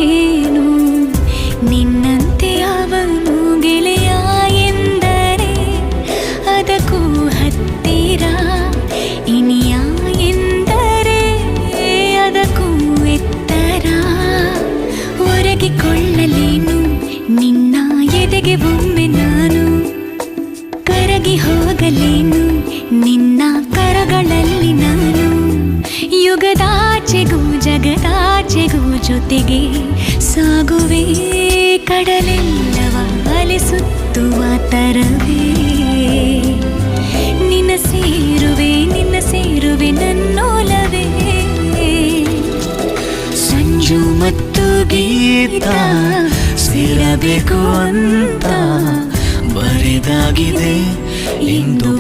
ಏನು ನಿನ್ನಂತೆ ಅವನು ಗೆಳೆಯ ಎಂದರೆ ಅದಕ್ಕೂ ಹತ್ತಿರ, ಇನಿಯ ಎಂದರೆ ಅದಕ್ಕೂ ಎತ್ತರ. ಒರಗಿಕೊಳ್ಳಲೇನು ನಿನ್ನ ಎದೆಗೆ ಒಮ್ಮೆ ನಾನು, ಕರಗಿ ಹೋಗಲೇನು ನಿನ್ನ ಕರಗಳಲ್ಲಿ ನಾನು. ಯುಗದಾಚೆಗೂ ಜಗದಾಚೆಗೂ ಜೊತೆಗೆ ಸಾಗುವೆ, ಕಡಲೆಲ್ಲವ ಅಲಿಸುತ್ತುವ ತರವೇ. ನಿನ್ನ ಸೇರುವೆ ನನ್ನೋಲವೇ. ಸಂಜು ಮತ್ತು ಗೀತ ಸೇರಬೇಕು ಅಂತ ಬರೆದಾಗಿದೆ ಇಂದು